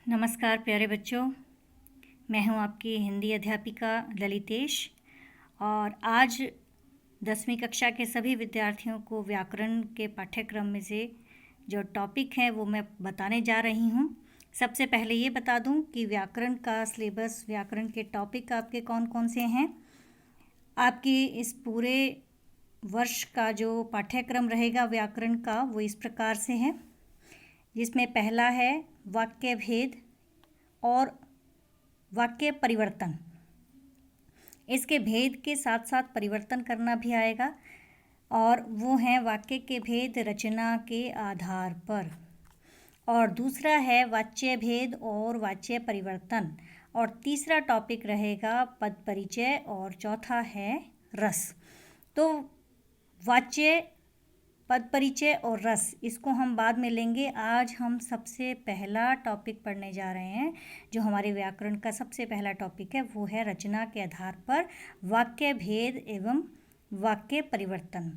नमस्कार प्यारे बच्चों, मैं हूं आपकी हिंदी अध्यापिका ललितेश। और आज 10वीं कक्षा के सभी विद्यार्थियों को व्याकरण के पाठ्यक्रम में से जो टॉपिक है वो मैं बताने जा रही हूं। सबसे पहले ये बता दूं कि व्याकरण का सिलेबस, व्याकरण के टॉपिक आपके कौन कौन से हैं। आपकी इस पूरे वर्ष का जो पाठ्यक्रम रहेगा व्याकरण का वो इस प्रकार से है, जिसमें पहला है वाक्य भेद और वाक्य परिवर्तन। इसके भेद के साथ साथ परिवर्तन करना भी आएगा, और वो है वाक्य के भेद रचना के आधार पर। और दूसरा है वाच्य भेद और वाच्य परिवर्तन। और तीसरा टॉपिक रहेगा पद परिचय, और चौथा है रस। तो वाच्य, पद परिचय और रस, इसको हम बाद में लेंगे। आज हम सबसे पहला टॉपिक पढ़ने जा रहे हैं। जो हमारे व्याकरण का सबसे पहला टॉपिक है वो है रचना के आधार पर वाक्य भेद एवं वाक्य परिवर्तन।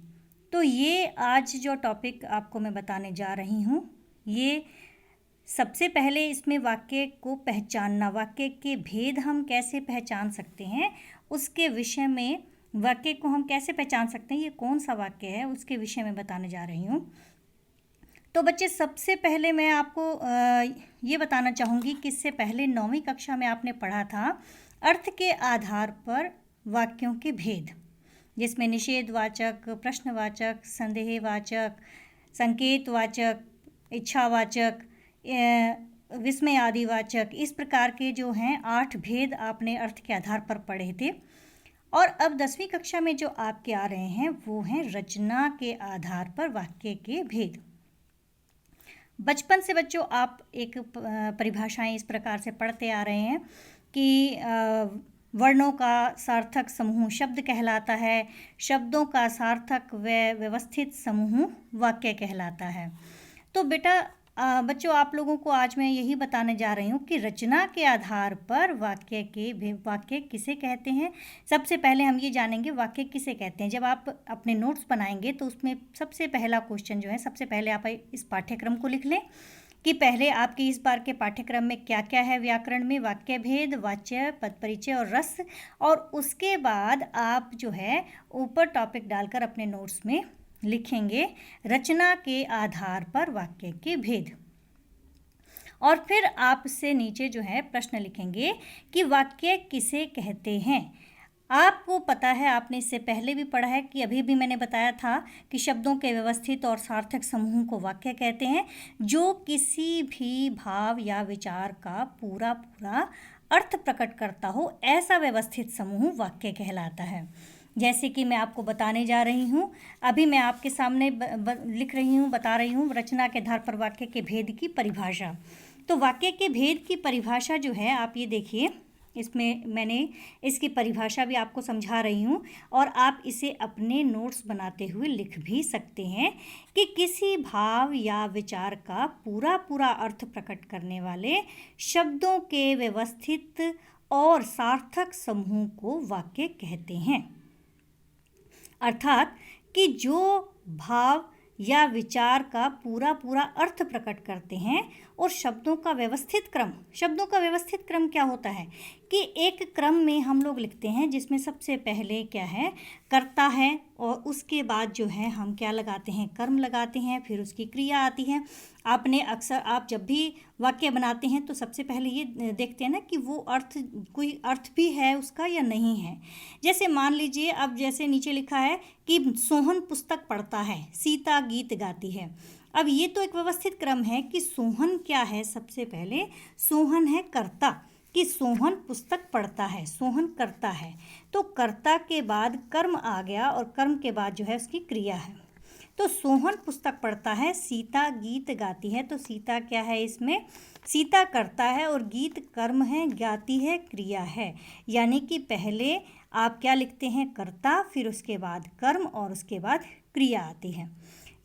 तो ये आज जो टॉपिक आपको मैं बताने जा रही हूँ, ये सबसे पहले इसमें वाक्य को पहचानना, वाक्य के भेद हम कैसे पहचान सकते हैं, उसके विषय में, वाक्य को हम कैसे पहचान सकते हैं, ये कौन सा वाक्य है, उसके विषय में बताने जा रही हूँ। तो बच्चे, सबसे पहले मैं आपको ये बताना चाहूँगी कि इससे पहले 9वीं कक्षा में आपने पढ़ा था अर्थ के आधार पर वाक्यों के भेद, जिसमें निषेधवाचक, प्रश्नवाचक, संदेहवाचक, संकेतवाचक, इच्छावाचक, विस्मय आदिवाचक, इस प्रकार के जो हैं 8 भेद आपने अर्थ के आधार पर पढ़े थे। और अब 10वीं कक्षा में जो आपके आ रहे हैं वो हैं रचना के आधार पर वाक्य के भेद। बचपन से बच्चों आप एक परिभाषाएं इस प्रकार से पढ़ते आ रहे हैं कि वर्णों का सार्थक समूह शब्द कहलाता है, शब्दों का सार्थक व व्यवस्थित समूह वाक्य कहलाता है। तो बेटा बच्चों, आप लोगों को आज मैं यही बताने जा रही हूँ कि रचना के आधार पर वाक्य किसे कहते हैं। सबसे पहले हम ये जानेंगे वाक्य किसे कहते हैं। जब आप अपने नोट्स बनाएंगे तो उसमें सबसे पहला क्वेश्चन जो है, सबसे पहले आप इस पाठ्यक्रम को लिख लें कि पहले आपके इस बार के पाठ्यक्रम में क्या क्या है व्याकरण में। वाक्य भेद, वाच्य, पद परिचय और रस। और उसके बाद आप जो है ऊपर टॉपिक डालकर अपने नोट्स में लिखेंगे रचना के आधार पर वाक्य के भेद। और फिर आपसे नीचे जो है प्रश्न लिखेंगे कि वाक्य किसे कहते हैं। आपको पता है, आपने इससे पहले भी पढ़ा है कि अभी भी मैंने बताया था कि शब्दों के व्यवस्थित और सार्थक समूह को वाक्य कहते हैं, जो किसी भी भाव या विचार का पूरा पूरा अर्थ प्रकट करता हो, ऐसा व्यवस्थित समूह वाक्य कहलाता है। जैसे कि मैं आपको बताने जा रही हूँ, अभी मैं आपके सामने लिख रही हूँ, बता रही हूँ रचना के आधार पर वाक्य के भेद की परिभाषा। तो वाक्य के भेद की परिभाषा जो है, आप ये देखिए, इसमें मैंने इसकी परिभाषा भी आपको समझा रही हूँ, और आप इसे अपने नोट्स बनाते हुए लिख भी सकते हैं कि किसी भाव या विचार का पूरा पूरा अर्थ प्रकट करने वाले शब्दों के व्यवस्थित और सार्थक समूह को वाक्य कहते हैं। अर्थात कि जो भाव या विचार का पूरा पूरा अर्थ प्रकट करते हैं, और शब्दों का व्यवस्थित क्रम क्या होता है कि एक क्रम में हम लोग लिखते हैं, जिसमें सबसे पहले क्या है, कर्ता है, और उसके बाद जो है हम क्या लगाते हैं, कर्म लगाते हैं, फिर उसकी क्रिया आती है। आपने अक्सर, आप जब भी वाक्य बनाते हैं तो सबसे पहले ये देखते हैं ना कि वो कोई अर्थ भी है उसका या नहीं है। जैसे मान लीजिए, अब जैसे नीचे लिखा है कि सोहन पुस्तक पढ़ता है, सीता गीत गाती है। अब ये तो एक व्यवस्थित क्रम है कि सोहन क्या है, सबसे पहले सोहन है कर्ता, कि सोहन पुस्तक पढ़ता है, सोहन करता है। तो कर्ता के बाद कर्म आ गया, और कर्म के बाद जो है उसकी क्रिया है। तो सोहन पुस्तक पढ़ता है, सीता गीत गाती है। तो सीता क्या है इसमें, सीता करता है, और गीत कर्म है, गाती है क्रिया है। यानी कि पहले आप क्या लिखते हैं, कर्ता, फिर उसके बाद कर्म, और उसके बाद क्रिया आती है।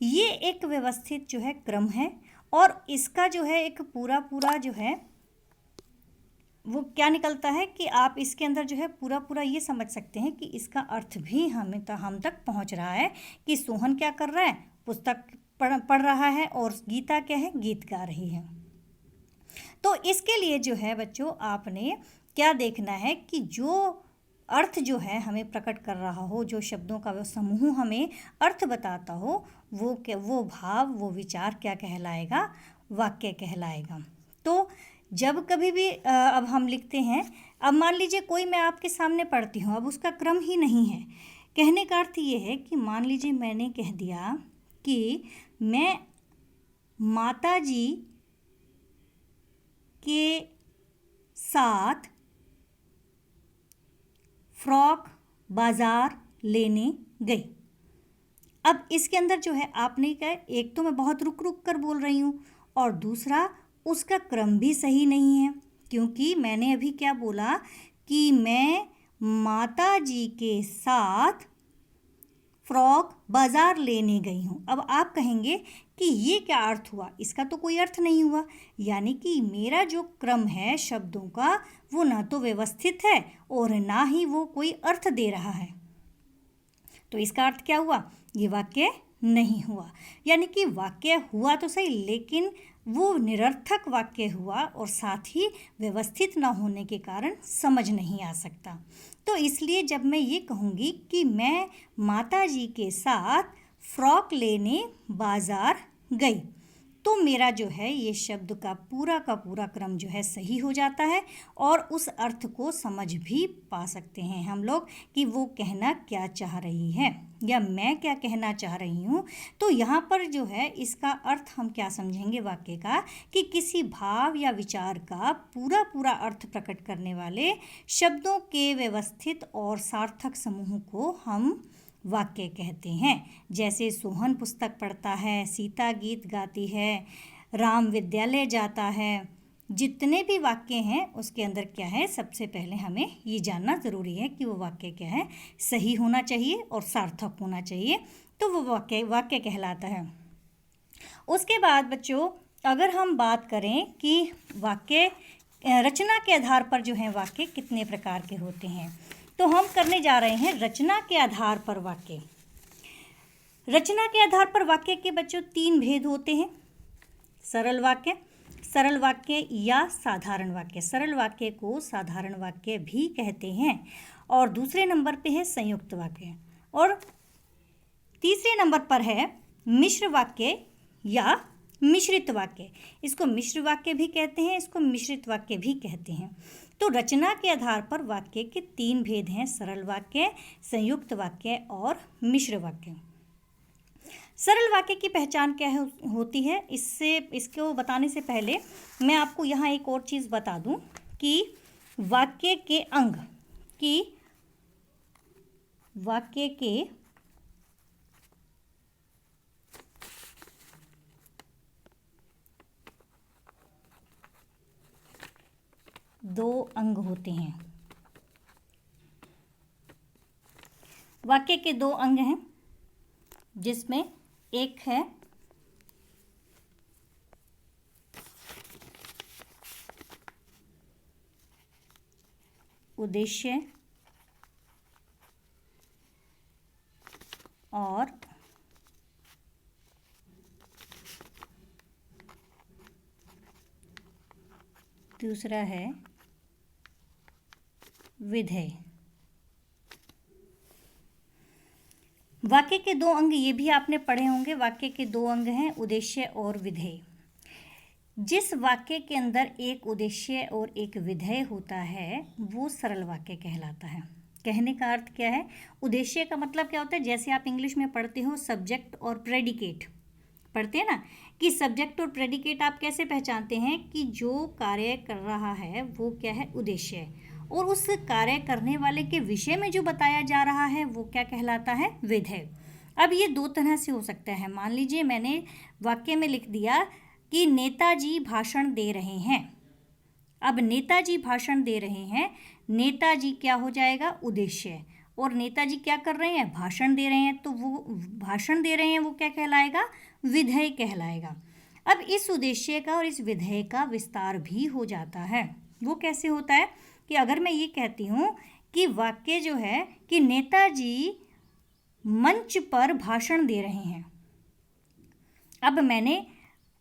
ये एक व्यवस्थित जो है क्रम है, और इसका जो है एक पूरा पूरा जो है वो क्या निकलता है कि आप इसके अंदर जो है पूरा पूरा ये समझ सकते हैं कि इसका अर्थ भी हम तक पहुंच रहा है कि सोहन क्या कर रहा है, पुस्तक पढ़ रहा है, और गीता क्या है, गीत गा रही है। तो इसके लिए जो है बच्चों आपने क्या देखना है कि जो अर्थ जो है हमें प्रकट कर रहा हो, जो शब्दों का वो समूह हमें अर्थ बताता हो, वो भाव, वो विचार क्या कहलाएगा? वाक्य कहलाएगा। तो जब कभी भी अब हम लिखते हैं, अब मान लीजिए कोई मैं आपके सामने पढ़ती हूँ, अब उसका क्रम ही नहीं है। कहने का अर्थ ये है कि मान लीजिए मैंने कह दिया कि मैं माताजी के साथ फ्रॉक बाज़ार लेने गई। अब इसके अंदर जो है आपने क्या, एक तो मैं बहुत रुक रुक कर बोल रही हूँ और दूसरा उसका क्रम भी सही नहीं है, क्योंकि मैंने अभी क्या बोला कि मैं माताजी के साथ फ्रॉक बाज़ार लेने गई हूँ। अब आप कहेंगे कि ये क्या अर्थ हुआ? इसका तो कोई अर्थ नहीं हुआ, यानी कि मेरा जो क्रम है शब्दों का वो ना तो व्यवस्थित है और ना ही वो कोई अर्थ दे रहा है। तो इसका अर्थ क्या हुआ? ये वाक्य नहीं हुआ। यानी कि वाक्य हुआ तो सही, लेकिन वो निरर्थक वाक्य हुआ और साथ ही व्यवस्थित न होने के कारण समझ नहीं आ सकता। तो इसलिए जब मैं ये कहूँगी कि मैं माताजी के साथ फ्रॉक लेने बाज़ार गई, तो मेरा जो है ये शब्द का पूरा क्रम जो है सही हो जाता है और उस अर्थ को समझ भी पा सकते हैं हम लोग कि वो कहना क्या चाह रही है या मैं क्या कहना चाह रही हूँ। तो यहाँ पर जो है इसका अर्थ हम क्या समझेंगे वाक्य का, कि किसी भाव या विचार का पूरा अर्थ प्रकट करने वाले शब्दों के व्यवस्थित और सार्थक समूह को हम वाक्य कहते हैं। जैसे सोहन पुस्तक पढ़ता है, सीता गीत गाती है, राम विद्यालय जाता है, जितने भी वाक्य हैं उसके अंदर क्या है, सबसे पहले हमें ये जानना ज़रूरी है कि वो वाक्य क्या है, सही होना चाहिए और सार्थक होना चाहिए, तो वो वाक्य कहलाता है। उसके बाद बच्चों अगर हम बात करें कि वाक्य रचना के आधार पर जो है वाक्य कितने प्रकार के होते हैं, तो हम करने जा रहे हैं रचना के आधार पर वाक्य। रचना के आधार पर वाक्य के बच्चों 3 भेद होते हैं। सरल वाक्य या साधारण वाक्य। सरल वाक्य को साधारण वाक्य भी कहते हैं। और दूसरे नंबर पे है संयुक्त वाक्य और तीसरे नंबर पर है मिश्र वाक्य या मिश्रित वाक्य। इसको मिश्र वाक्य भी कहते हैं, इसको मिश्रित वाक्य भी कहते हैं। तो रचना के आधार पर वाक्य के 3 भेद हैं, सरल वाक्य, संयुक्त वाक्य और मिश्र वाक्य। सरल वाक्य की पहचान क्या होती है, इसको बताने से पहले मैं आपको यहाँ एक और चीज़ बता दूँ कि वाक्य के अंग की वाक्य के दो अंग होते हैं। वाक्य के 2 अंग हैं, जिसमें एक है उद्देश्य और दूसरा है विधेय। वाक्य के 2 अंग ये भी आपने पढ़े होंगे। वाक्य के 2 अंग हैं उद्देश्य और विधेय। जिस वाक्य के अंदर एक उद्देश्य और एक विधेय होता है वो सरल वाक्य कहलाता है। कहने का अर्थ क्या है, उद्देश्य का मतलब क्या होता है, जैसे आप इंग्लिश में पढ़ते हो सब्जेक्ट और प्रेडिकेट पढ़ते हैं ना, कि सब्जेक्ट और प्रेडिकेट आप कैसे पहचानते हैं कि जो कार्य कर रहा है वो क्या है, उद्देश्य है, और उस कार्य करने वाले के विषय में जो बताया जा रहा है वो क्या कहलाता है, विधेय। अब ये 2 तरह से हो सकता है। मान लीजिए मैंने वाक्य में लिख दिया कि नेताजी भाषण दे रहे हैं। अब नेताजी भाषण दे रहे हैं, नेताजी क्या हो जाएगा, उद्देश्य, और नेताजी क्या कर रहे हैं, भाषण दे रहे हैं, तो वो भाषण दे रहे हैं वो क्या कहलाएगा, विधेय कहलाएगा। अब इस उद्देश्य का और इस विधेय का विस्तार भी हो जाता है। वो कैसे होता है कि अगर मैं ये कहती हूँ कि वाक्य जो है कि नेताजी मंच पर भाषण दे रहे हैं, अब मैंने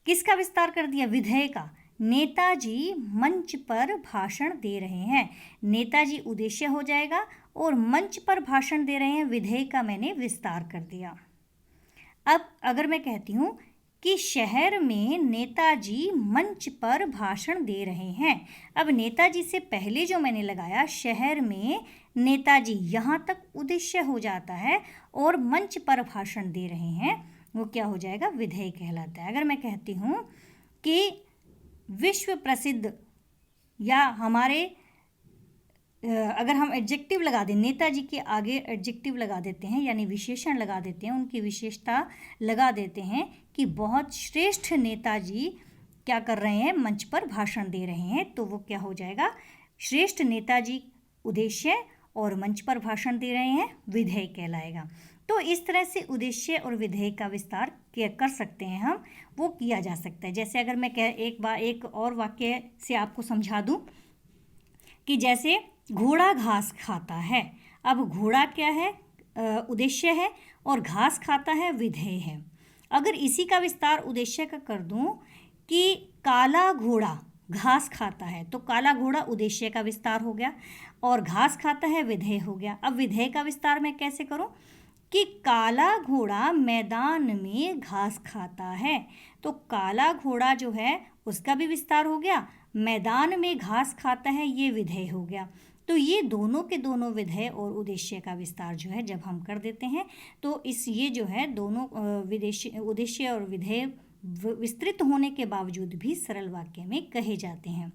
किसका विस्तार कर दिया, विधेय का, नेताजी मंच पर भाषण दे रहे हैं। नेताजी उद्देश्य हो जाएगा और मंच पर भाषण दे रहे हैं, विधेय का मैंने विस्तार कर दिया। अब अगर मैं कहती हूँ कि शहर में नेताजी मंच पर भाषण दे रहे हैं, अब नेताजी से पहले जो मैंने लगाया शहर में नेताजी, यहाँ तक उद्देश्य हो जाता है और मंच पर भाषण दे रहे हैं, वो क्या हो जाएगा, विधेय कहलाता है। अगर मैं कहती हूँ कि विश्व प्रसिद्ध, या हमारे अगर हम एडजेक्टिव लगा दें, नेताजी के आगे एडजेक्टिव लगा देते हैं यानी विशेषण लगा देते हैं, उनकी विशेषता लगा देते हैं कि बहुत श्रेष्ठ नेताजी क्या कर रहे हैं, मंच पर भाषण दे रहे हैं, तो वो क्या हो जाएगा, श्रेष्ठ नेताजी उद्देश्य और मंच पर भाषण दे रहे हैं, विधेय कहलाएगा। तो इस तरह से उद्देश्य और विधेय का विस्तार कर सकते हैं हम, वो किया जा सकता है। जैसे अगर मैं एक और वाक्य से आपको समझा दूं कि जैसे घोड़ा घास खाता है। अब घोड़ा क्या है, उद्देश्य है, और घास खाता है, विधेय है। अगर इसी का विस्तार उद्देश्य का कर दूं कि काला घोड़ा घास खाता है, तो काला घोड़ा उद्देश्य का विस्तार हो गया और घास खाता है विधेय हो गया। अब विधेय का विस्तार मैं कैसे करूं कि काला घोड़ा मैदान में घास खाता है, तो काला घोड़ा जो है उसका भी विस्तार हो गया, मैदान में घास खाता है, ये विधेय हो गया। तो ये दोनों के दोनों विधेय और उद्देश्य का विस्तार जो है जब हम कर देते हैं तो ये जो है दोनों उद्देश्य और विधेय विस्तृत होने के बावजूद भी सरल वाक्य में कहे जाते हैं।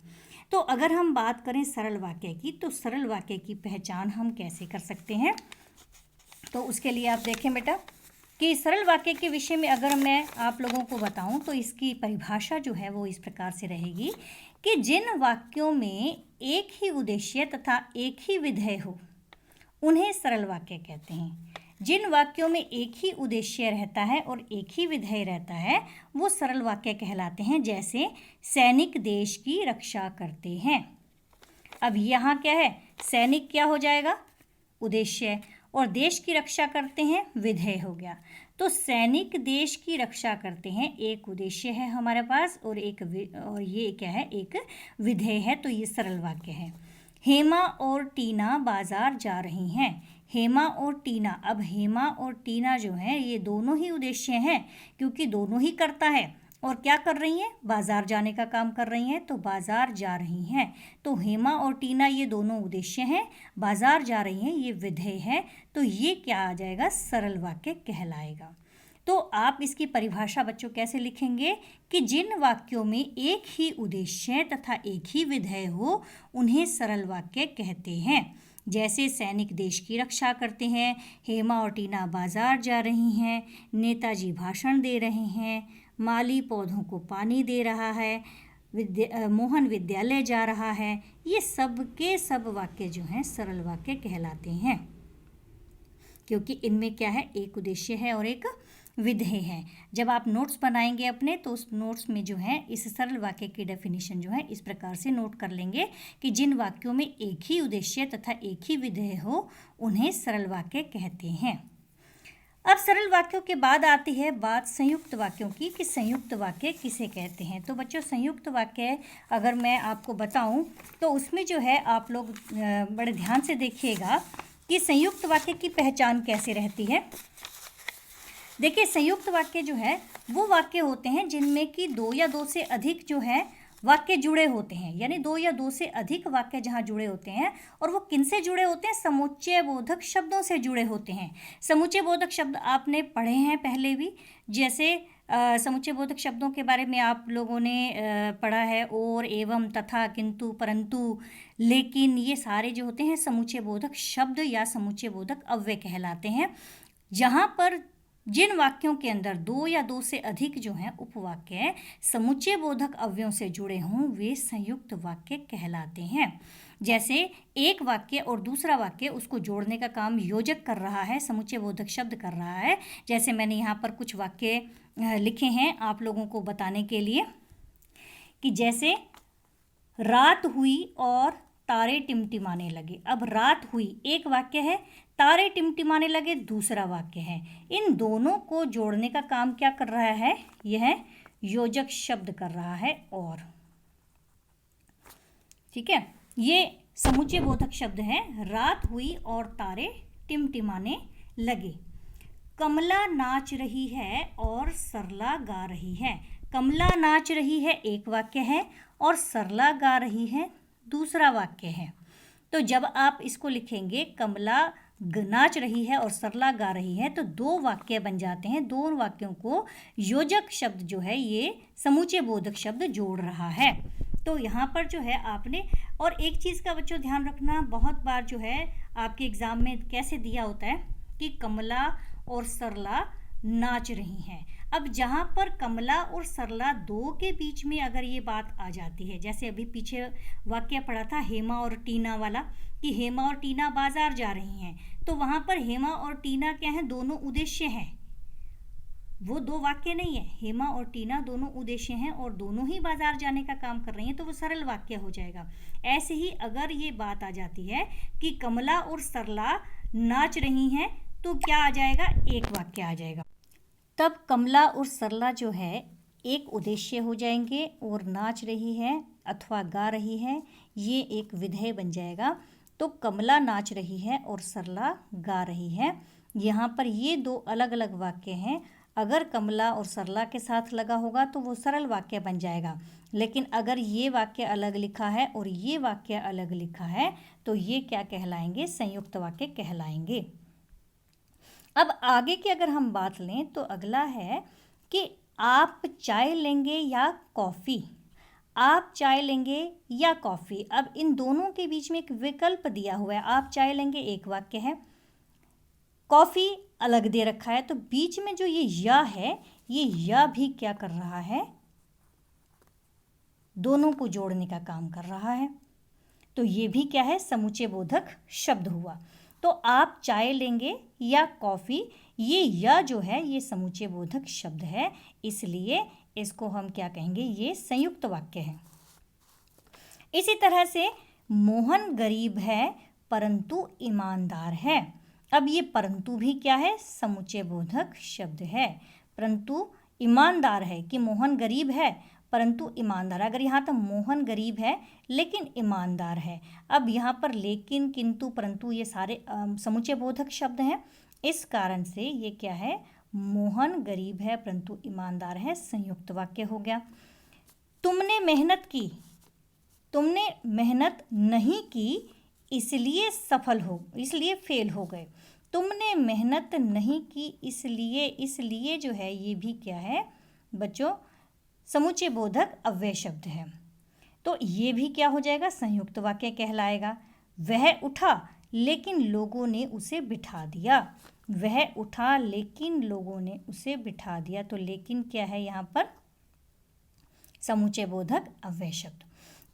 तो अगर हम बात करें सरल वाक्य की, तो सरल वाक्य की पहचान हम कैसे कर सकते हैं, तो उसके लिए आप देखें बेटा कि सरल वाक्य के विषय में अगर मैं आप लोगों को बताऊं तो इसकी परिभाषा जो है वो इस प्रकार से रहेगी कि जिन वाक्यों में एक ही उद्देश्य तथा एक ही विधेय हो उन्हें सरल वाक्य कहते हैं। जिन वाक्यों में एक ही उद्देश्य रहता है और एक ही विधेय रहता है वो सरल वाक्य कहलाते हैं। जैसे सैनिक देश की रक्षा करते हैं। अब यहाँ क्या है, सैनिक क्या हो जाएगा, उद्देश्य, और देश की रक्षा करते हैं, विधेय हो गया। तो सैनिक देश की रक्षा करते हैं, एक उद्देश्य है हमारे पास और ये क्या है, एक विधेय है, तो ये सरल वाक्य है। हेमा और टीना बाजार जा रही हैं। हेमा और टीना, अब हेमा और टीना जो है ये दोनों ही उद्देश्य हैं क्योंकि दोनों ही करता है और क्या कर रही हैं, बाजार जाने का काम कर रही हैं, तो बाजार जा रही हैं। तो हेमा और टीना ये दोनों उद्देश्य हैं, बाजार जा रही हैं ये विधेय है, तो ये क्या आ जाएगा, सरल वाक्य कहलाएगा। तो आप इसकी परिभाषा बच्चों कैसे लिखेंगे कि जिन वाक्यों में एक ही उद्देश्य तथा एक ही विधेय हो उन्हें सरल वाक्य कहते हैं। जैसे सैनिक देश की रक्षा करते हैं, हेमा और टीना बाजार जा रही हैं, नेताजी भाषण दे रहे हैं, माली पौधों को पानी दे रहा है, मोहन विद्यालय जा रहा है, ये सब के सब वाक्य जो हैं सरल वाक्य कहलाते हैं क्योंकि इनमें क्या है, एक उद्देश्य है और एक विधेय है। जब आप नोट्स बनाएंगे अपने तो उस नोट्स में जो है इस सरल वाक्य की डेफिनेशन जो है इस प्रकार से नोट कर लेंगे कि जिन वाक्यों में एक ही उद्देश्य तथा एक ही विधेय हो उन्हें सरल वाक्य कहते हैं। अब सरल वाक्यों के बाद आती है बात संयुक्त वाक्यों की कि संयुक्त वाक्य किसे कहते हैं। तो बच्चों संयुक्त वाक्य अगर मैं आपको बताऊं तो उसमें जो है आप लोग बड़े ध्यान से देखिएगा कि संयुक्त वाक्य की पहचान कैसे रहती है। देखिए संयुक्त वाक्य जो है वो वाक्य होते हैं जिनमें कि दो या दो से अधिक जो है वाक्य जुड़े होते हैं, यानी दो या दो से अधिक वाक्य जहाँ जुड़े होते हैं और वो किनसे जुड़े होते हैं, समुच्चय बोधक शब्दों से जुड़े होते हैं। समुच्चय बोधक शब्द आपने पढ़े हैं पहले भी, जैसे समुच्चय बोधक शब्दों के बारे में आप लोगों ने पढ़ा है, और, एवं, तथा, किंतु, परंतु, लेकिन, ये सारे जो होते हैं समुच्चय बोधक शब्द या समुच्चय बोधक अव्यय कहलाते हैं। जहाँ पर जिन वाक्यों के अंदर दो या दो से अधिक जो हैं उपवाक्य समुच्चय बोधक अवयवों से जुड़े हों वे संयुक्त वाक्य कहलाते हैं। जैसे एक वाक्य और दूसरा वाक्य उसको जोड़ने का काम योजक कर रहा है, समुच्चय बोधक शब्द कर रहा है। जैसे मैंने यहाँ पर कुछ वाक्य लिखे हैं आप लोगों को बताने के लिए कि जैसे रात हुई और तारे टिमटिमाने लगे। अब रात हुई एक वाक्य है, तारे टिमटिमाने लगे दूसरा वाक्य है। इन दोनों को जोड़ने का काम क्या कर रहा है, यह योजक शब्द कर रहा है। और ठीक है, ये समुच्चय बोधक शब्द है। रात हुई और तारे टिमटिमाने लगे। कमला नाच रही है और सरला गा रही है। कमला नाच रही है एक वाक्य है और सरला गा रही है दूसरा वाक्य है। तो जब आप इसको लिखेंगे कमला नाच रही है और सरला गा रही है तो दो वाक्य बन जाते हैं। दो वाक्यों को योजक शब्द जो है ये समुच्चय बोधक शब्द जोड़ रहा है। तो यहाँ पर जो है आपने, और एक चीज़ का बच्चों ध्यान रखना, बहुत बार जो है आपके एग्ज़ाम में कैसे दिया होता है कि कमला और सरला नाच रही हैं। अब जहाँ पर कमला और सरला दो के बीच में अगर ये बात आ जाती है, जैसे अभी पीछे वाक्य पढ़ा था हेमा और टीना वाला, कि हेमा और टीना बाजार जा रही हैं, तो वहाँ पर हेमा और टीना क्या है, दोनों उद्देश्य हैं, वो दो वाक्य नहीं है। हेमा और टीना दोनों उद्देश्य हैं और दोनों ही बाजार जाने का काम कर रही हैं, तो वो सरल वाक्य हो जाएगा। ऐसे ही अगर ये बात आ जाती है कि कमला और सरला नाच रही हैं, तो क्या आ जाएगा, एक वाक्य आ जाएगा। तब कमला और सरला जो है एक उद्देश्य हो जाएंगे और नाच रही है अथवा गा रही है ये एक विधेय बन जाएगा। तो कमला नाच रही है और सरला गा रही है। यहाँ पर ये दो अलग अलग वाक्य हैं। अगर कमला और सरला के साथ लगा होगा तो वो सरल वाक्य बन जाएगा, लेकिन अगर ये वाक्य अलग लिखा है और ये वाक्य अलग लिखा है तो ये क्या कहलाएंगे, संयुक्त वाक्य कहलाएंगे। अब आगे की अगर हम बात लें तो अगला है कि आप चाय लेंगे या कॉफ़ी। आप चाय लेंगे या कॉफ़ी, अब इन दोनों के बीच में एक विकल्प दिया हुआ है। आप चाय लेंगे एक वाक्य है, कॉफ़ी अलग दे रखा है, तो बीच में जो ये या है, ये या भी क्या कर रहा है, दोनों को जोड़ने का काम कर रहा है। तो ये भी क्या है, समुच्चय बोधक शब्द हुआ। तो आप चाय लेंगे या कॉफ़ी, ये या जो है ये समुच्चय बोधक शब्द है, इसलिए इसको हम क्या कहेंगे, ये संयुक्त वाक्य है। इसी तरह से मोहन गरीब है परंतु ईमानदार है। अब ये परंतु भी क्या है, समुच्चय बोधक शब्द है। परंतु ईमानदार है कि मोहन गरीब है परंतु ईमानदार। अगर यहाँ तक मोहन गरीब है लेकिन ईमानदार है। अब यहाँ पर लेकिन, किंतु, परंतु ये सारे समुच्चय बोधक शब्द हैं, इस कारण से ये क्या है, मोहन गरीब है परंतु ईमानदार है, संयुक्त वाक्य हो गया। तुमने मेहनत की, तुमने मेहनत नहीं की इसलिए इसलिए फेल हो गए। तुमने मेहनत नहीं की इसलिए जो है ये भी क्या है बच्चों, समुच्चय बोधक अव्यय शब्द है। तो ये भी क्या हो जाएगा, संयुक्त वाक्य कहलाएगा। वह उठा लेकिन लोगों ने उसे बिठा दिया। वह उठा लेकिन लोगों ने उसे बिठा दिया। तो लेकिन क्या है यहाँ पर, समुच्चय बोधक अव्यय शब्द।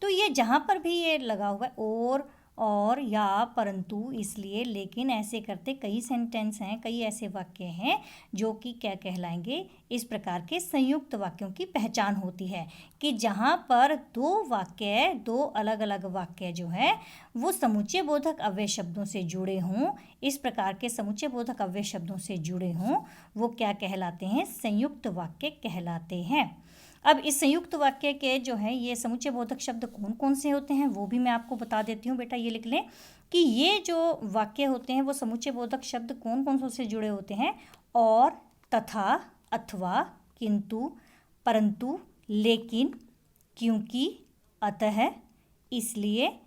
तो ये जहाँ पर भी ये लगा हुआ है और या परंतु, इसलिए, लेकिन, ऐसे करते कई सेंटेंस हैं, कई ऐसे वाक्य हैं जो कि क्या कहलाएंगे, इस प्रकार के संयुक्त वाक्यों की पहचान होती है कि जहाँ पर दो अलग अलग वाक्य जो है वो समुच्चय बोधक अव्यय शब्दों से जुड़े हों, इस प्रकार के समुच्चय बोधक अव्यय शब्दों से जुड़े हों, वो क्या कहलाते हैं, संयुक्त वाक्य कहलाते हैं। अब इस संयुक्त वाक्य के जो है ये समुच्चय बोधक शब्द कौन कौन से होते हैं वो भी मैं आपको बता देती हूँ। बेटा ये लिख लें कि ये जो वाक्य होते हैं वो समुच्चय बोधक शब्द कौन कौन से जुड़े होते हैं, और, तथा, अथवा, किंतु, परंतु, लेकिन, क्योंकि, अतः, इसलिए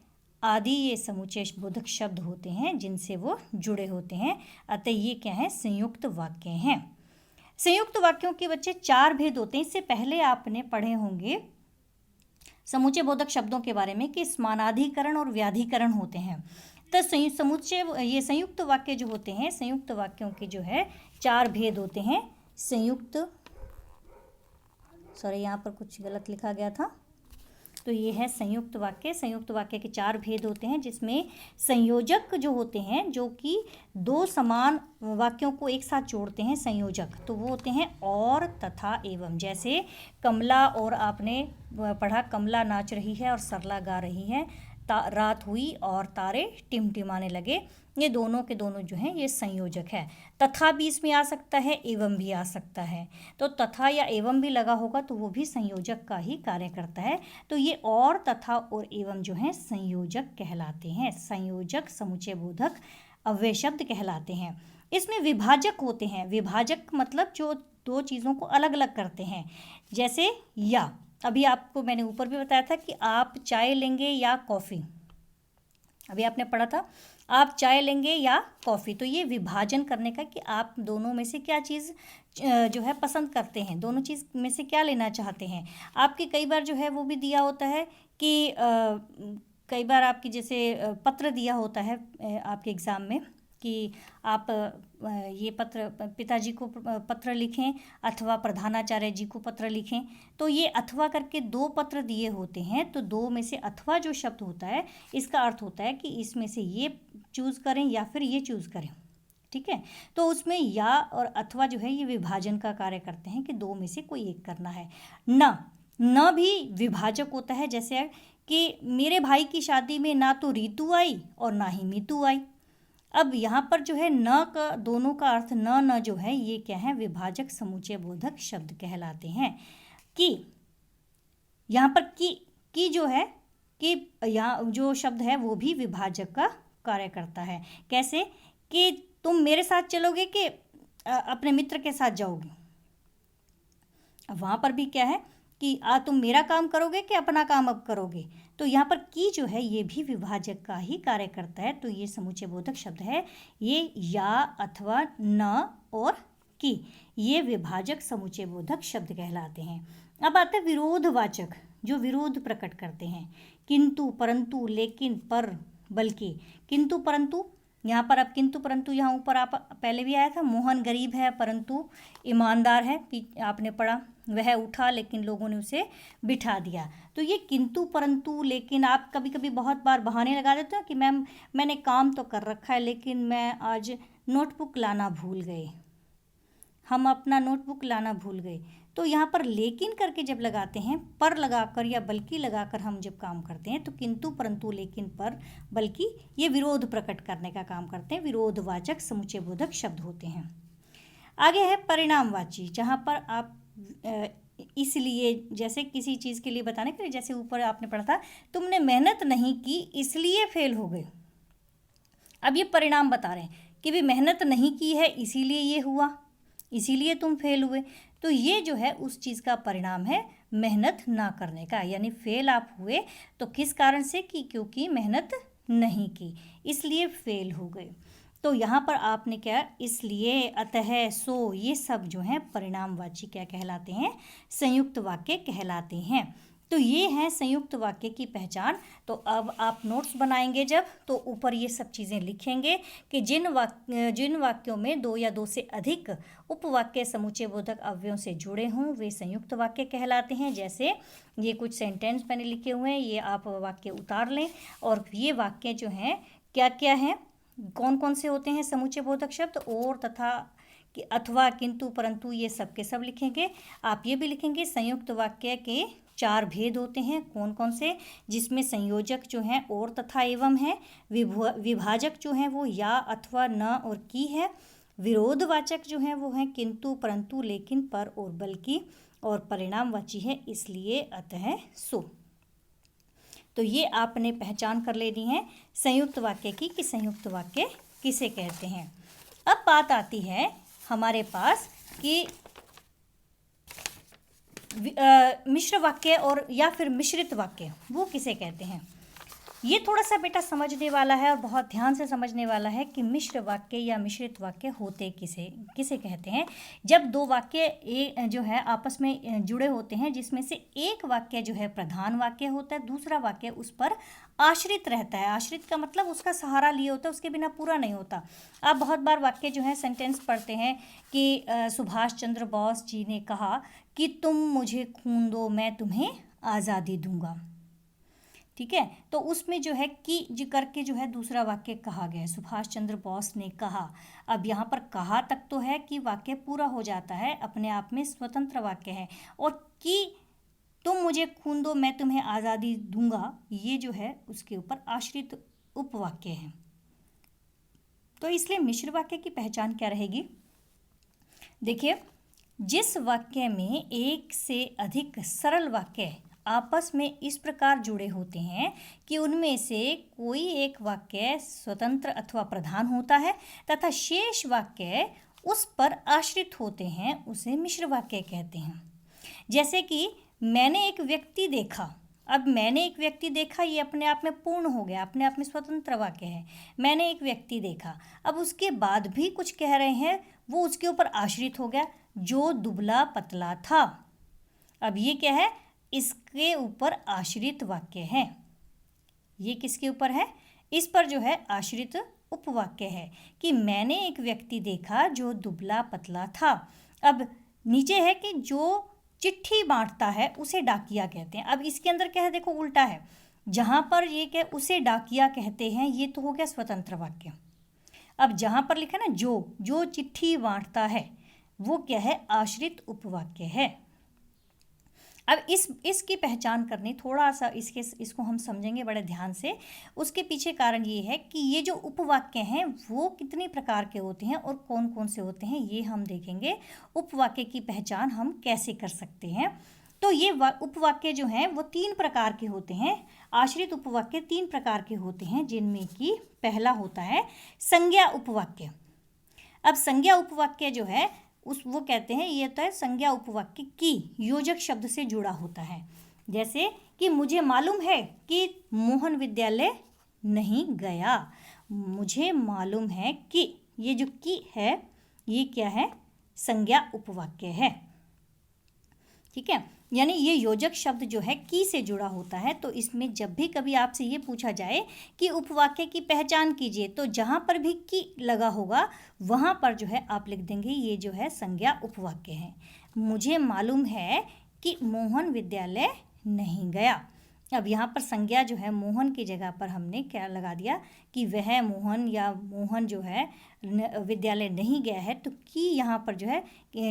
आदि ये समुच्चय बोधक शब्द होते हैं जिनसे वो जुड़े होते हैं। अतः ये क्या है, संयुक्त वाक्य हैं। संयुक्त वाक्यों के बच्चे 4 भेद होते हैं। इससे पहले आपने पढ़े होंगे समुच्चय बोधक शब्दों के बारे में कि समानाधिकरण और व्याधिकरण होते हैं। तो संयुक्त वाक्य जो होते हैं, संयुक्त वाक्यों के जो है 4 भेद होते हैं। यहाँ पर कुछ गलत लिखा गया था, तो ये है संयुक्त वाक्य। संयुक्त वाक्य के 4 भेद होते हैं जिसमें संयोजक जो होते हैं, जो कि 2 समान वाक्यों को एक साथ जोड़ते हैं, संयोजक, तो वो होते हैं और, तथा, एवं। जैसे कमला, और आपने पढ़ा कमला नाच रही है और सरला गा रही है, रात हुई और तारे टिमटिमाने लगे। ये दोनों के दोनों जो हैं ये संयोजक है। तथा भी इसमें आ सकता है, एवं भी आ सकता है। तो तथा या एवं भी लगा होगा तो वो भी संयोजक का ही कार्य करता है। तो ये और, तथा और एवं जो हैं संयोजक कहलाते हैं, संयोजक समुच्चय बोधक अव्यय शब्द कहलाते हैं। इसमें विभाजक होते हैं। विभाजक मतलब जो दो चीज़ों को अलग अलग करते हैं। जैसे या, अभी आपको मैंने ऊपर भी बताया था कि आप चाय लेंगे या कॉफ़ी, अभी आपने पढ़ा था आप चाय लेंगे या कॉफ़ी। तो ये विभाजन करने का कि आप दोनों में से क्या चीज़ जो है पसंद करते हैं, दोनों चीज़ में से क्या लेना चाहते हैं। आपके कई बार जो है वो भी दिया होता है कि कई बार आपकी जैसे पत्र दिया होता है आपके एग्ज़ाम में कि आप ये पत्र पिताजी को पत्र लिखें अथवा प्रधानाचार्य जी को पत्र लिखें। तो ये अथवा करके दो पत्र दिए होते हैं, तो दो में से अथवा जो शब्द होता है इसका अर्थ होता है कि इसमें से ये चूज़ करें या फिर ये चूज़ करें। ठीक है, तो उसमें या और अथवा जो है ये विभाजन का कार्य करते हैं कि दो में से कोई एक करना है। न भी विभाजक होता है। जैसे कि मेरे भाई की शादी में ना तो रीतु आई और ना ही मीतू आई। अब यहाँ पर जो है न का दोनों का अर्थ न जो है ये क्या है, विभाजक समुच्चय बोधक शब्द कहलाते हैं। कि यहाँ पर की जो है कि यहाँ जो शब्द है वो भी विभाजक का कार्य करता है। कैसे कि तुम मेरे साथ चलोगे कि अपने मित्र के साथ जाओगे। अब वहाँ पर भी क्या है कि तुम मेरा काम करोगे कि अपना काम अब करोगे। तो यहाँ पर की जो है ये भी विभाजक का ही कार्य करता है। तो ये समुच्चय बोधक शब्द है। ये या अथवा न और की ये विभाजक समुच्चय बोधक शब्द कहलाते हैं। अब आता है विरोधवाचक, जो विरोध प्रकट करते हैं। किंतु, परंतु, लेकिन, पर, बल्कि। किंतु परंतु, यहाँ पर अब किंतु परंतु यहाँ ऊपर आप पहले भी आया था। मोहन गरीब है परंतु ईमानदार है, आपने पढ़ा। वह उठा लेकिन लोगों ने उसे बिठा दिया। तो ये किंतु परंतु लेकिन आप कभी कभी बहुत बार बहाने लगा देते हो कि मैम मैंने काम तो कर रखा है लेकिन मैं आज नोटबुक लाना भूल गए, हम अपना नोटबुक लाना भूल गए। तो यहाँ पर लेकिन करके जब लगाते हैं, पर लगाकर या बल्कि लगाकर हम जब काम करते हैं तो किंतु परंतु लेकिन पर बल्कि ये विरोध प्रकट करने का काम करते हैं। विरोधवाचक समुच्चय बोधक शब्द होते हैं। आगे है परिणामवाची, जहाँ पर आप इसलिए जैसे किसी चीज़ के लिए बताने के लिए, जैसे ऊपर आपने पढ़ा था तुमने मेहनत नहीं की इसलिए फेल हो गए। अब ये परिणाम बता रहे हैं कि भी मेहनत नहीं की है इसीलिए ये हुआ, इसीलिए तुम फेल हुए। तो ये जो है उस चीज़ का परिणाम है मेहनत ना करने का। यानी फेल आप हुए तो किस कारण से कि क्योंकि मेहनत नहीं की इसलिए फेल हो गए। तो यहाँ पर आपने क्या, इसलिए, अतः, सो, ये सब जो हैं परिणामवाची क्या कहलाते हैं, संयुक्त वाक्य कहलाते हैं। तो ये है संयुक्त वाक्य की पहचान। तो अब आप नोट्स बनाएंगे जब, तो ऊपर ये सब चीज़ें लिखेंगे कि जिन वाक्यों में दो या दो से अधिक उपवाक्य समुच्चय बोधक अवयवों से जुड़े हों वे संयुक्त वाक्य कहलाते हैं। जैसे ये कुछ सेंटेंस मैंने लिखे हुए हैं, ये आप वाक्य उतार लें और ये वाक्य जो हैं क्या क्या हैं, कौन कौन से होते हैं समुच्चय बोधक शब्द, और, तथा, कि, अथवा, किंतु, परंतु, ये सब के सब लिखेंगे। आप ये भी लिखेंगे संयुक्त वाक्य के 4 भेद होते हैं, कौन कौन से, जिसमें संयोजक जो हैं और, तथा, एवं है। विभाजक जो हैं वो या, अथवा, न और की है। विरोधवाचक जो हैं वो हैं किंतु, परंतु, लेकिन, पर और बल्कि। और परिणामवाची है इसलिए, अतः, सो। तो ये आपने पहचान कर लेनी है संयुक्त वाक्य की कि संयुक्त वाक्य किसे कहते हैं। अब बात आती है हमारे पास कि मिश्र वाक्य और या फिर मिश्रित वाक्य वो किसे कहते हैं। ये थोड़ा सा बेटा समझने वाला है और बहुत ध्यान से समझने वाला है कि मिश्र वाक्य या मिश्रित वाक्य होते किसे कहते हैं। जब दो वाक्य जो है आपस में जुड़े होते हैं, जिसमें से एक वाक्य जो है प्रधान वाक्य होता है, दूसरा वाक्य उस पर आश्रित रहता है। आश्रित का मतलब उसका सहारा लिए होता है, उसके बिना पूरा नहीं होता। आप बहुत बार वाक्य जो है सेंटेंस पढ़ते हैं कि सुभाष चंद्र बोस जी ने कहा कि तुम मुझे खून दो मैं तुम्हें आज़ादी दूंगा। ठीक है, तो उसमें जो है कि जी करके जो है दूसरा वाक्य कहा गया है, सुभाष चंद्र बोस ने कहा। अब यहाँ पर कहा तक तो है कि वाक्य पूरा हो जाता है, अपने आप में स्वतंत्र वाक्य है। और कि तुम मुझे खून दो मैं तुम्हें आज़ादी दूंगा, ये जो है उसके ऊपर आश्रित उपवाक्य है। तो इसलिए मिश्र वाक्य की पहचान क्या रहेगी? देखिए, जिस वाक्य में एक से अधिक सरल वाक्य आपस में इस प्रकार जुड़े होते हैं कि उनमें से कोई एक वाक्य स्वतंत्र अथवा प्रधान होता है तथा शेष वाक्य उस पर आश्रित होते हैं, उसे मिश्र वाक्य कहते हैं। जैसे कि मैंने एक व्यक्ति देखा। अब मैंने एक व्यक्ति देखा, ये अपने आप में पूर्ण हो गया, अपने आप में स्वतंत्र वाक्य है। मैंने एक व्यक्ति देखा, अब उसके बाद भी कुछ कह रहे हैं, वो उसके ऊपर आश्रित हो गया, जो दुबला पतला था। अब ये क्या है? इसके ऊपर आश्रित वाक्य है। ये किसके ऊपर है? इस पर जो है आश्रित उपवाक्य है कि मैंने एक व्यक्ति देखा जो दुबला पतला था। अब नीचे है कि जो चिट्ठी बांटता है उसे डाकिया कहते हैं। अब इसके अंदर क्या है? देखो उल्टा है। जहाँ पर ये क्या उसे डाकिया कहते हैं, ये तो हो गया स्वतंत्र वाक्य। अब जहाँ पर लिखा ना जो चिट्ठी बांटता है, वो क्या है? आश्रित उपवाक्य है। अब इसकी पहचान करनी, थोड़ा सा इसको हम समझेंगे बड़े ध्यान से। उसके पीछे कारण ये है कि ये जो उपवाक्य हैं वो कितने प्रकार के होते हैं और कौन कौन से होते हैं, ये हम देखेंगे। उपवाक्य की पहचान हम कैसे कर सकते हैं? तो ये उपवाक्य जो हैं वो 3 प्रकार के होते हैं। आश्रित उपवाक्य 3 प्रकार के होते हैं, जिनमें कि पहला होता है संज्ञा उपवाक्य। अब संज्ञा उपवाक्य जो है वो कहते हैं, ये तो है संज्ञा उपवाक्य की योजक शब्द से जुड़ा होता है। जैसे कि मुझे मालूम है कि मोहन विद्यालय नहीं गया। मुझे मालूम है कि, ये जो की है ये क्या है? संज्ञा उपवाक्य है। ठीक है, यानी ये योजक शब्द जो है की से जुड़ा होता है। तो इसमें जब भी कभी आपसे ये पूछा जाए कि उपवाक्य की पहचान कीजिए, तो जहाँ पर भी की लगा होगा वहाँ पर जो है आप लिख देंगे ये जो है संज्ञा उपवाक्य है। मुझे मालूम है कि मोहन विद्यालय नहीं गया। अब यहाँ पर संज्ञा जो है मोहन की जगह पर हमने क्या लगा दिया कि वह मोहन, या मोहन जो है विद्यालय नहीं गया है। तो की यहाँ पर जो है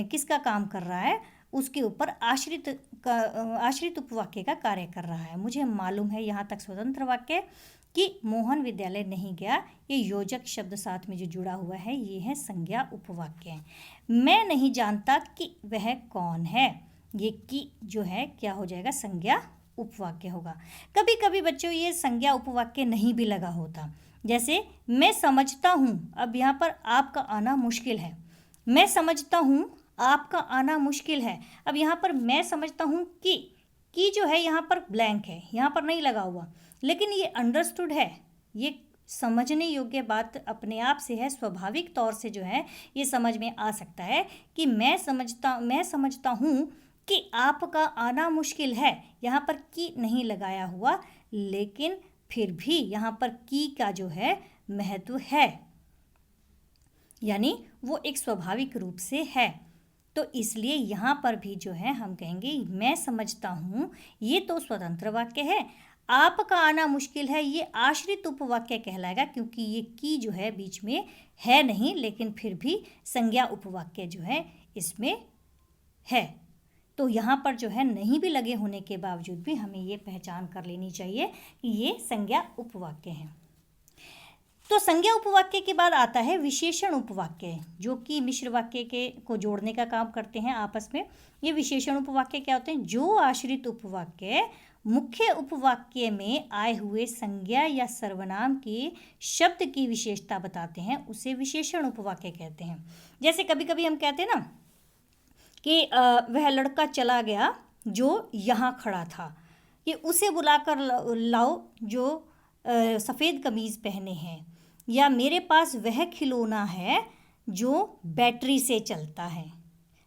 किसका काम कर रहा है? उसके ऊपर आश्रित उपवाक्य का कार्य कर रहा है। मुझे मालूम है, यहाँ तक स्वतंत्र वाक्य कि मोहन विद्यालय नहीं गया, ये योजक शब्द साथ में जो जुड़ा हुआ है ये है संज्ञा उपवाक्य। मैं नहीं जानता कि वह कौन है, ये की जो है क्या हो जाएगा? संज्ञा उपवाक्य होगा। कभी कभी बच्चों ये संज्ञा उपवाक्य नहीं भी लगा होता। जैसे मैं समझता हूँ, अब यहाँ पर आपका आना मुश्किल है। मैं समझता हूँ आपका आना मुश्किल है। अब यहाँ पर मैं समझता हूँ कि जो है यहाँ पर ब्लैंक है, यहाँ पर नहीं लगा हुआ, लेकिन ये अंडरस्टूड है, ये समझने योग्य बात अपने आप से है। स्वाभाविक तौर से जो है ये समझ में आ सकता है कि मैं समझता हूँ कि आपका आना मुश्किल है। यहाँ पर की नहीं लगाया हुआ, लेकिन फिर भी यहाँ पर की का जो है महत्व है, यानी वो एक स्वाभाविक रूप से है। तो इसलिए यहाँ पर भी जो है हम कहेंगे मैं समझता हूँ, ये तो स्वतंत्र वाक्य है। आपका आना मुश्किल है, ये आश्रित उपवाक्य कहलाएगा, क्योंकि ये की जो है बीच में है नहीं, लेकिन फिर भी संज्ञा उपवाक्य जो है इसमें है। तो यहाँ पर जो है नहीं भी लगे होने के बावजूद भी हमें ये पहचान कर लेनी चाहिए कि ये संज्ञा उपवाक्य है। तो संज्ञा उपवाक्य के बाद आता है विशेषण उपवाक्य, जो कि मिश्र वाक्य के को जोड़ने का काम करते हैं आपस में। ये विशेषण उपवाक्य क्या होते हैं? जो आश्रित उपवाक्य मुख्य उपवाक्य में आए हुए संज्ञा या सर्वनाम के शब्द की विशेषता बताते हैं, उसे विशेषण उपवाक्य कहते हैं। जैसे कभी कभी हम कहते हैं ना कि वह लड़का चला गया जो यहाँ खड़ा था, कि उसे बुलाकर लाओ जो सफ़ेद कमीज़ पहने हैं, या मेरे पास वह खिलौना है जो बैटरी से चलता है।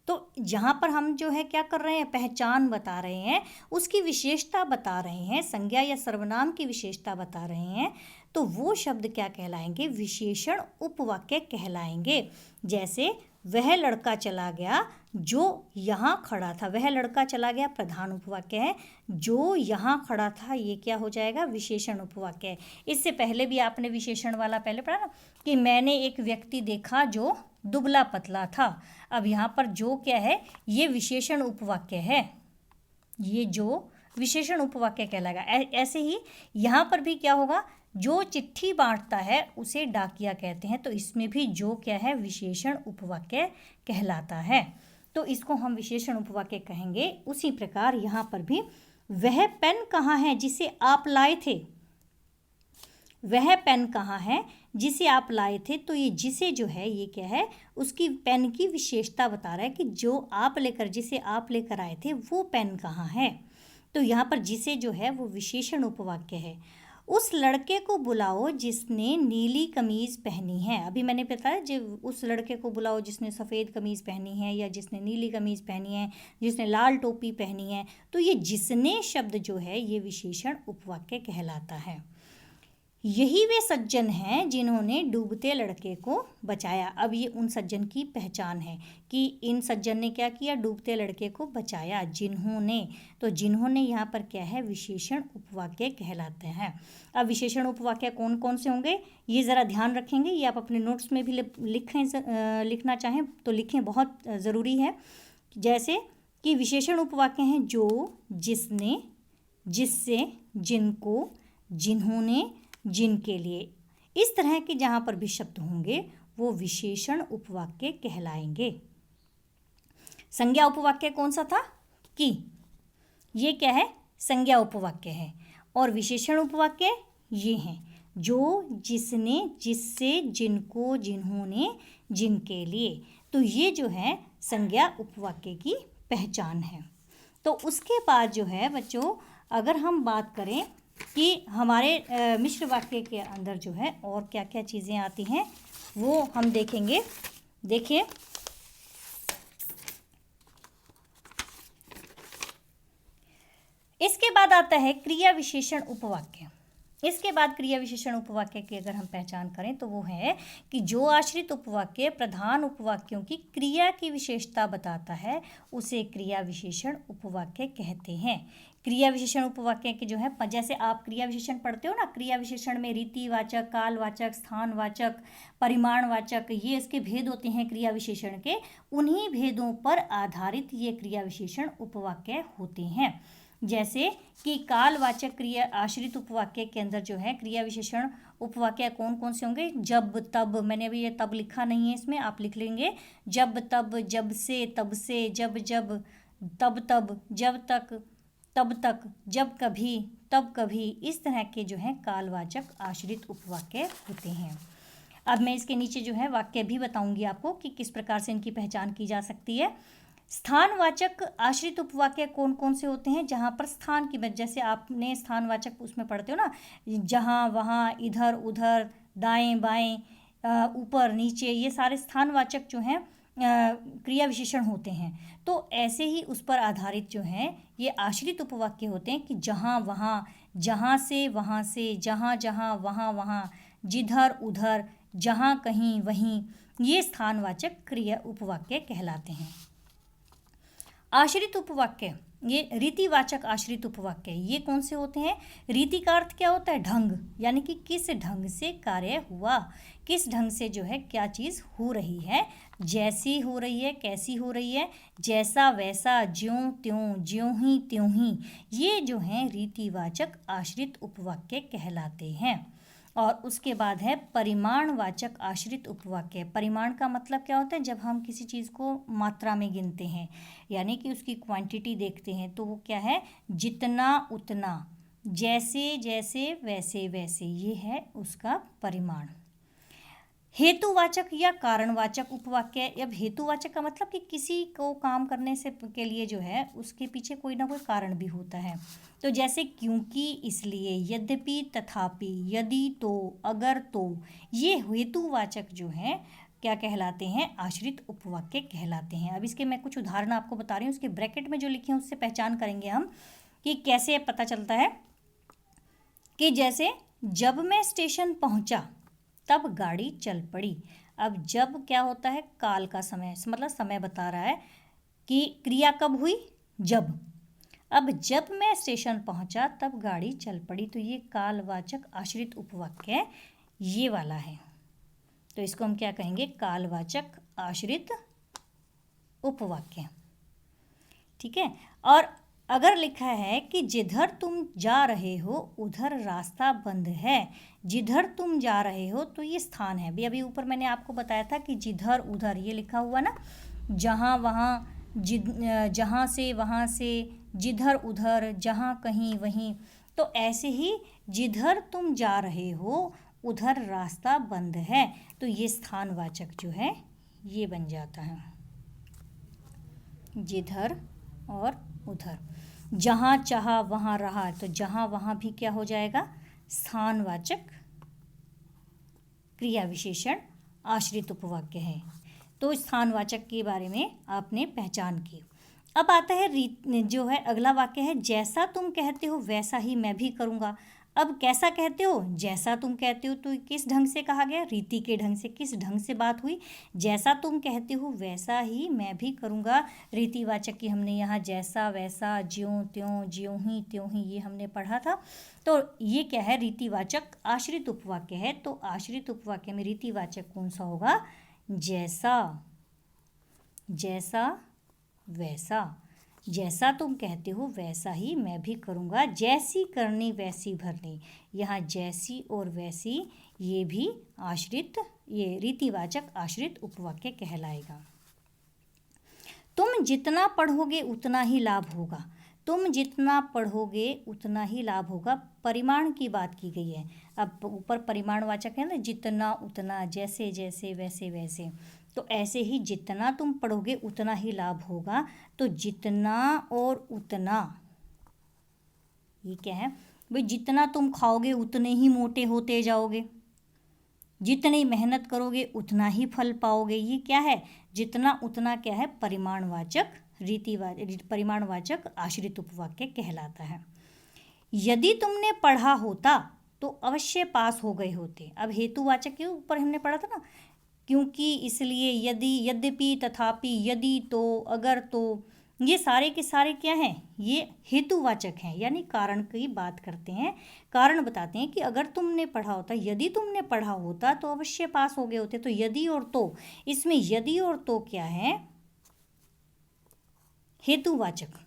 तो जहाँ पर हम जो है क्या कर रहे हैं? पहचान बता रहे हैं, उसकी विशेषता बता रहे हैं, संज्ञा या सर्वनाम की विशेषता बता रहे हैं, तो वो शब्द क्या कहलाएंगे? विशेषण उपवाक्य कहलाएंगे। जैसे वह लड़का चला गया जो यहाँ खड़ा था, वह लड़का चला गया प्रधान उपवाक्य है, जो यहाँ खड़ा था ये क्या हो जाएगा? विशेषण उपवाक्य है। इससे पहले भी आपने विशेषण वाला पहले पढ़ा ना कि मैंने एक व्यक्ति देखा जो दुबला पतला था। अब यहाँ पर जो क्या है? ये विशेषण उपवाक्य है। ये जो विशेषण उपवाक्य कहलाएगा। ऐसे ही यहाँ पर भी क्या होगा, जो चिट्ठी बांटता है उसे डाकिया कहते हैं, तो इसमें भी जो क्या है, विशेषण उपवाक्य कहलाता है, तो इसको हम विशेषण उपवाक्य कहेंगे। उसी प्रकार यहाँ पर भी वह पेन कहाँ है जिसे आप लाए थे, वह पेन कहाँ है जिसे आप लाए थे, तो ये जिसे जो है ये क्या है, उसकी पेन की विशेषता बता रहा है कि जिसे आप लेकर आए थे वो पेन कहाँ है। तो यहाँ पर जिसे जो है वो विशेषण उपवाक्य है। उस लड़के को बुलाओ जिसने नीली कमीज पहनी है। अभी मैंने बताया जब उस लड़के को बुलाओ जिसने सफ़ेद कमीज पहनी है, या जिसने नीली कमीज पहनी है, जिसने लाल टोपी पहनी है, तो ये जिसने शब्द जो है ये विशेषण उपवाक्य कहलाता है। यही वे सज्जन हैं जिन्होंने डूबते लड़के को बचाया। अब ये उन सज्जन की पहचान है कि इन सज्जन ने क्या किया, डूबते लड़के को बचाया। जिन्होंने, तो जिन्होंने यहाँ पर क्या है, विशेषण उपवाक्य कहलाते हैं। अब विशेषण उपवाक्य कौन कौन से होंगे ये ज़रा ध्यान रखेंगे, ये आप अपने नोट्स में भी लिखना चाहें तो लिखें, बहुत ज़रूरी है। जैसे कि विशेषण उपवाक्य हैं जो, जिसने, जिससे, जिनको, जिन्होंने, जिनके लिए, इस तरह के जहाँ पर भी शब्द होंगे वो विशेषण उपवाक्य कहलाएंगे। संज्ञा उपवाक्य कौन सा था, कि, ये क्या है, संज्ञा उपवाक्य है। और विशेषण उपवाक्य ये हैं जो, जिसने, जिससे, जिनको, जिन्होंने, जिनके लिए, तो ये जो है संज्ञा उपवाक्य की पहचान है। तो उसके बाद जो है बच्चों, अगर हम बात करें कि हमारे मिश्र वाक्य के अंदर जो है और क्या क्या चीज़ें आती हैं वो हम देखेंगे। देखिए, इसके बाद आता है क्रिया विशेषण उपवाक्य। इसके बाद क्रिया विशेषण उपवाक्य की अगर हम पहचान करें तो वो है कि जो आश्रित उपवाक्य प्रधान उपवाक्यों की क्रिया की विशेषता बताता है उसे क्रिया विशेषण उपवाक्य कहते हैं। क्रिया विशेषण उपवाक्य के जो है, जैसे आप क्रिया विशेषण पढ़ते हो ना, क्रिया विशेषण में रीतिवाचक, कालवाचक, स्थानवाचक, परिमाणवाचक, ये इसके भेद होते हैं क्रिया विशेषण के। उन्हीं भेदों पर आधारित ये क्रिया विशेषण उपवाक्य होते हैं। जैसे कि कालवाचक क्रिया आश्रित उपवाक्य के अंदर जो है क्रिया विशेषण उपवाक्य कौन कौन से होंगे, जब, तब, मैंने अभी ये तब लिखा नहीं है, इसमें आप लिख लेंगे जब, तब, जब से, तब से, जब जब, तब तब, जब तक, तब तक, जब कभी, तब कभी, इस तरह के जो है कालवाचक आश्रित उपवाक्य होते हैं। अब मैं इसके नीचे जो है वाक्य भी बताऊंगी आपको कि किस प्रकार से इनकी पहचान की जा सकती है। स्थानवाचक आश्रित उपवाक्य कौन कौन से होते हैं, जहाँ पर स्थान की, जैसे आपने स्थानवाचक उसमें पढ़ते हो ना, जहाँ, वहाँ, इधर, उधर, दाएं, बाएं, ऊपर, नीचे, ये सारे स्थानवाचक जो हैं क्रिया विशेषण होते हैं। तो ऐसे ही उस पर आधारित जो हैं ये आश्रित उपवाक्य होते हैं कि जहाँ, वहाँ, जहाँ से, वहाँ से, जहाँ, जहाँ, वहाँ, वहाँ, जिधर, उधर, जहाँ, कहीं, वहीं, ये स्थानवाचक क्रिया उपवाक्य कहलाते हैं। आश्रित उपवाक्य, ये रीतिवाचक आश्रित उपवाक्य, ये कौन से होते हैं, रीति का अर्थ क्या होता है, ढंग, यानी कि किस ढंग से कार्य हुआ, किस ढंग से जो है क्या चीज़ हो रही है, जैसी हो रही है, कैसी हो रही है, जैसा वैसा, ज्यों त्यों, ज्यों ही त्यों ही, ये जो हैं रीतिवाचक आश्रित उपवाक्य कहलाते हैं। और उसके बाद है परिमाणवाचक आश्रित उपवाक्य। परिमाण का मतलब क्या होता है, जब हम किसी चीज़ को मात्रा में गिनते हैं, यानी कि उसकी क्वांटिटी देखते हैं, तो वो क्या है, जितना उतना, जैसे जैसे, वैसे वैसे, ये है उसका परिमाण। हेतुवाचक या कारणवाचक उपवाक्य। अब हेतुवाचक का मतलब कि किसी को काम करने से के लिए जो है उसके पीछे कोई ना कोई कारण भी होता है। तो जैसे क्योंकि, इसलिए, यद्यपि, तथापि, यदि, तो, अगर, तो, ये हेतुवाचक जो हैं क्या कहलाते हैं, आश्रित उपवाक्य कहलाते हैं। अब इसके मैं कुछ उदाहरण आपको बता रही हूँ, उसके ब्रैकेट में जो लिखे हैं उससे पहचान करेंगे हम कि कैसे पता चलता है। कि जैसे जब मैं स्टेशन पहुँचा तब गाड़ी चल पड़ी। अब जब क्या होता है, काल का समय, मतलब समय बता रहा है कि क्रिया कब हुई, जब। अब जब मैं स्टेशन पहुंचा तब गाड़ी चल पड़ी, तो ये कालवाचक आश्रित उपवाक्य ये वाला है। तो इसको हम क्या कहेंगे, कालवाचक आश्रित उपवाक्य। ठीक है। और अगर लिखा है कि जिधर तुम जा रहे हो उधर रास्ता बंद है, जिधर तुम जा रहे हो तो ये स्थान है। अभी ऊपर मैंने आपको बताया था कि जिधर उधर ये लिखा हुआ ना, जहाँ वहाँ, जहाँ से वहाँ से, जिधर उधर, जहाँ कहीं वहीं। तो ऐसे ही जिधर तुम जा रहे हो उधर रास्ता बंद है, तो ये स्थानवाचक जो है ये बन जाता है, जिधर और उधर। जहाँ चाहा वहाँ रहा, तो जहाँ वहाँ भी क्या हो जाएगा, स्थानवाचक क्रिया विशेषण आश्रित उपवाक्य है। तो स्थानवाचक के बारे में आपने पहचान की। अब आता है जो है अगला वाक्य है, जैसा तुम कहते हो वैसा ही मैं भी करूँगा। अब कैसा कहते हो, जैसा तुम कहते हो, तो किस ढंग से कहा गया, रीति के ढंग से, किस ढंग से बात हुई, जैसा तुम कहते हो वैसा ही मैं भी करूँगा। रीतिवाचक की हमने यहाँ जैसा वैसा, ज्यों त्यों, ज्यों ही त्यों ही, ये हमने पढ़ा था। तो ये क्या है, रीतिवाचक आश्रित उपवाक्य है। तो आश्रित उपवाक्य में रीतिवाचक कौन सा होगा, जैसा, जैसा वैसा। जैसा तुम कहते हो वैसा ही मैं भी करूँगा, जैसी करनी वैसी भरनी। यहाँ जैसी और वैसी ये भी आश्रित, ये रीतिवाचक आश्रित उपवाक्य कहलाएगा। तुम जितना पढ़ोगे उतना ही लाभ होगा, तुम जितना पढ़ोगे उतना ही लाभ होगा। परिमाण की बात की गई है। अब ऊपर परिमाणवाचक है ना, जितना उतना, जैसे जैसे, वैसे वैसे। तो ऐसे ही जितना तुम पढ़ोगे उतना ही लाभ होगा। तो जितना और उतना, ये क्या है भाई, जितना तुम खाओगे उतने ही मोटे होते जाओगे, जितनी मेहनत करोगे उतना ही फल पाओगे। ये क्या है, जितना उतना क्या है, परिमाणवाचक परिमाणवाचक आश्रित उपवाक्य कहलाता है। यदि तुमने पढ़ा होता तो अवश्य पास हो गए होते। अब हेतुवाचक के ऊपर हमने पढ़ा था ना, क्योंकि, इसलिए, यदि, यद्यपि, तथापि, यदि, तो, अगर, तो, ये सारे के सारे क्या हैं, ये हेतुवाचक हैं, यानी कारण की बात करते हैं, कारण बताते हैं कि अगर तुमने पढ़ा होता, यदि तुमने पढ़ा होता तो अवश्य पास हो गए होते। तो यदि और तो, इसमें यदि और तो क्या है, हेतुवाचक।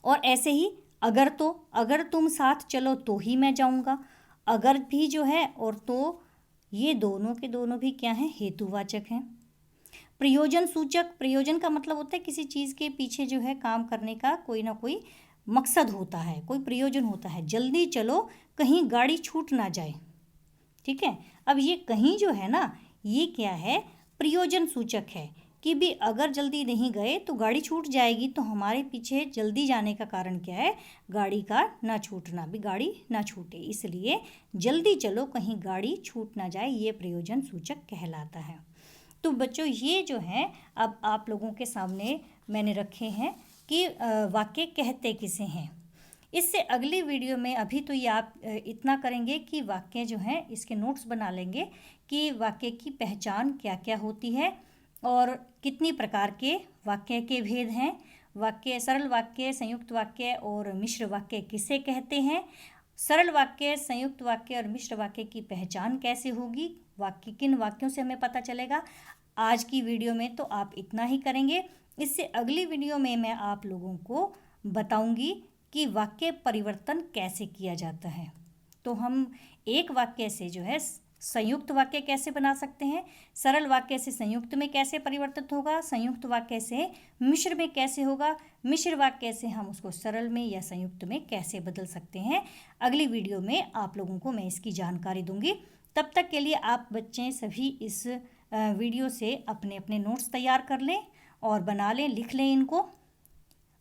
और ऐसे ही अगर तो, अगर तुम साथ चलो तो ही मैं जाऊंगा। अगर भी जो है और तो, ये दोनों के दोनों भी क्या हैं, हेतुवाचक हैं। प्रयोजन सूचक, प्रयोजन का मतलब होता है किसी चीज़ के पीछे जो है काम करने का कोई ना कोई मकसद होता है, कोई प्रयोजन होता है। जल्दी चलो कहीं गाड़ी छूट ना जाए, ठीक है। अब ये कहीं जो है ना, ये क्या है, प्रयोजन सूचक है कि भी अगर जल्दी नहीं गए तो गाड़ी छूट जाएगी। तो हमारे पीछे जल्दी जाने का कारण क्या है, गाड़ी का ना छूटना, भी गाड़ी ना छूटे, इसलिए जल्दी चलो कहीं गाड़ी छूट ना जाए, ये प्रयोजन सूचक कहलाता है। तो बच्चों ये जो है अब आप लोगों के सामने मैंने रखे हैं कि वाक्य कहते किसे हैं। इससे अगली वीडियो में, अभी तो ये आप इतना करेंगे कि वाक्य जो हैं इसके नोट्स बना लेंगे कि वाक्य की पहचान क्या क्या होती है और कितनी प्रकार के वाक्य के भेद हैं। वाक्य, सरल वाक्य, संयुक्त वाक्य और मिश्र वाक्य किसे कहते हैं, सरल वाक्य, संयुक्त वाक्य और मिश्र वाक्य की पहचान कैसे होगी, वाक्य किन वाक्यों से हमें पता चलेगा। आज की वीडियो में तो आप इतना ही करेंगे। इससे अगली वीडियो में मैं आप लोगों को बताऊंगी कि वाक्य परिवर्तन कैसे किया जाता है। तो हम एक वाक्य से जो है संयुक्त वाक्य कैसे बना सकते हैं, सरल वाक्य से संयुक्त में कैसे परिवर्तित होगा, संयुक्त वाक्य से मिश्र में कैसे होगा, मिश्र वाक्य से हम उसको सरल में या संयुक्त में कैसे बदल सकते हैं। अगली वीडियो में आप लोगों को मैं इसकी जानकारी दूंगी। तब तक के लिए आप बच्चे सभी इस वीडियो से अपने अपने नोट्स तैयार कर लें और बना लें, लिख लें इनको।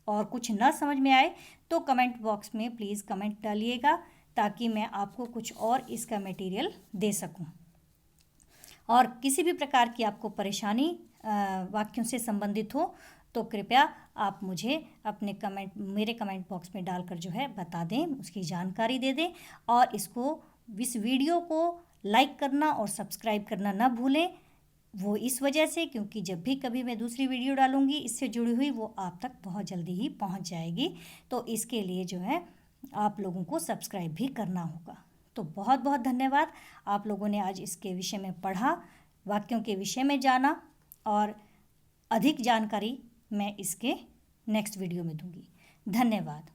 और कुछ ना समझ में आए तो कमेंट बॉक्स में प्लीज़ कमेंट डालिएगा, ताकि मैं आपको कुछ और इसका मटेरियल दे सकूं। और किसी भी प्रकार की आपको परेशानी वाक्यों से संबंधित हो तो कृपया आप मुझे अपने कमेंट, मेरे कमेंट बॉक्स में डालकर जो है बता दें, उसकी जानकारी दे दें। और इस वीडियो को लाइक करना और सब्सक्राइब करना ना भूलें। वो इस वजह से क्योंकि जब भी कभी मैं दूसरी वीडियो डालूंगी इससे जुड़ी हुई, वो आप तक बहुत जल्दी ही पहुंच जाएगी। तो इसके लिए जो है आप लोगों को सब्सक्राइब भी करना होगा। तो बहुत बहुत धन्यवाद। आप लोगों ने आज इसके विषय में पढ़ा, वाक्यों के विषय में जाना, और अधिक जानकारी मैं इसके नेक्स्ट वीडियो में दूंगी। धन्यवाद।